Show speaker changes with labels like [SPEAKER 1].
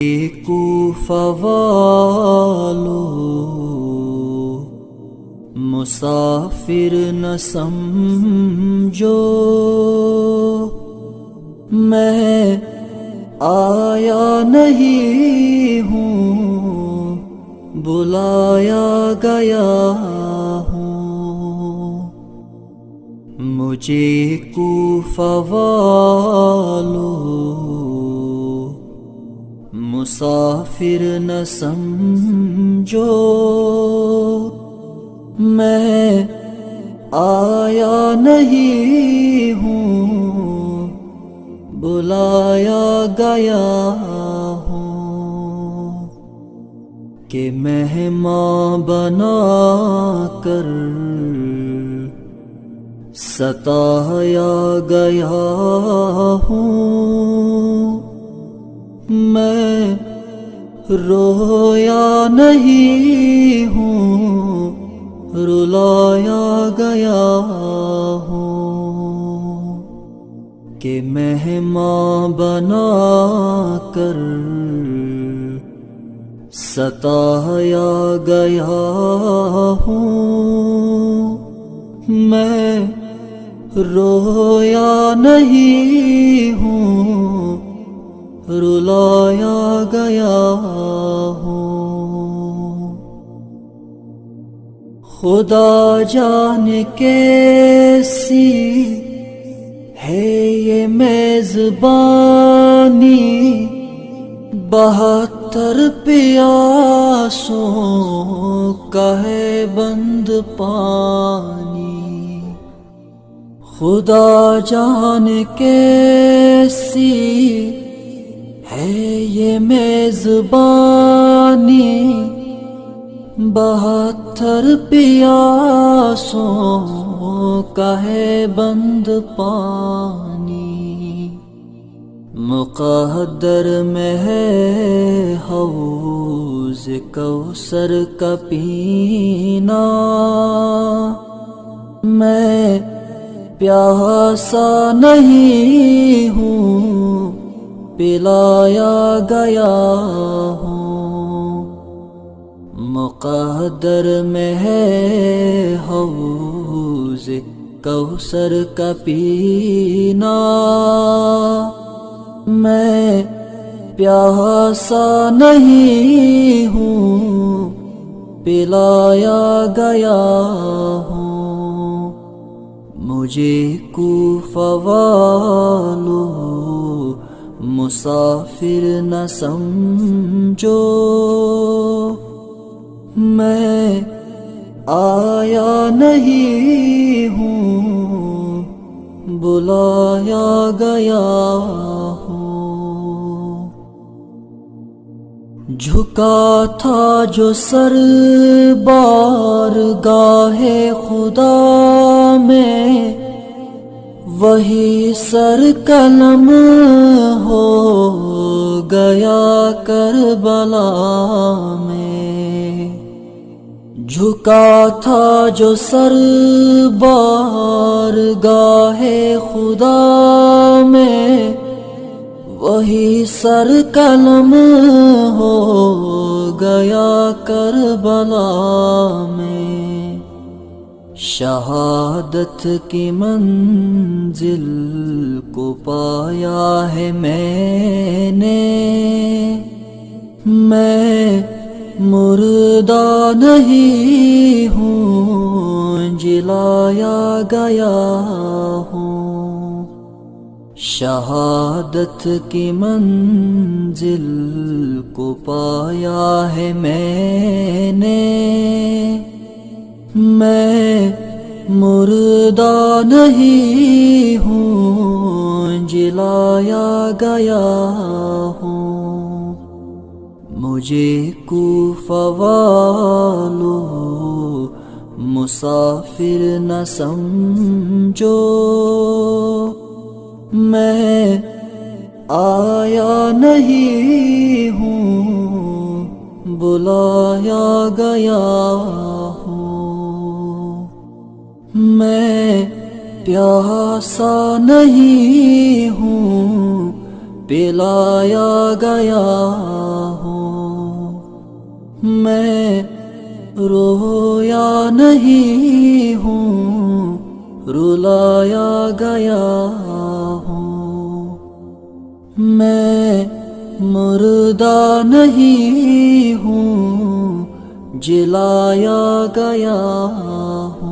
[SPEAKER 1] کوفہ والو مسافر نہ سمجھو، میں آیا نہیں ہوں بلایا گیا ہوں۔ مجھے کوفہ والو مسافر نہ سمجھو، میں آیا نہیں ہوں بلایا گیا ہوں، کہ مہمان بنا کر ستایا گیا ہوں۔ میں رویا نہیں ہوں رلایا گیا ہوں، کہ مہمان بنا کر ستایا گیا ہوں۔ میں رویا نہیں ہوں رلایا گیا ہوں۔ خدا جانے کیسی ہے یہ میزبانی، 72 پیاسوں کا ہے بند پانی۔ خدا جانے کیسی ہے یہ میزبانی، 72 پیاسوں کا ہے بند پانی۔ مقدر میں ہے حوض کوثر کا پینا، میں پیاسا نہیں ہوں پلایا گیا ہوں۔ مقدر میں ہے حوض کوثر کا پینا، میں پیاسا نہیں ہوں پلایا گیا ہوں۔ مجھے کوفہ والو مسافر نہ سمجھو، میں آیا نہیں ہوں بلایا گیا ہوں۔ جھکا تھا جو سر بارگاہ خدا میں، وہی سر قلم ہو گیا کربلا میں۔ جھکا تھا جو سر بارگاہ خدا میں، وہی سر قلم ہو گیا کربلا میں۔ شہادت کی منزل کو پایا ہے میں نے، میں مردہ نہیں ہوں جلایا گیا ہوں۔ شہادت کی منزل کو پایا ہے میں نے، میں مردہ نہیں ہوں جلایا گیا ہوں۔ مجھے کوفہ والو مسافر نہ سمجھو، میں آیا نہیں ہوں بلایا گیا ہوں۔ میں پیاسا نہیں ہوں پلایا گیا ہوں، میں رویا نہیں ہوں، رلایا گیا ہوں، میں مردہ نہیں ہوں، جلایا گیا ہوں۔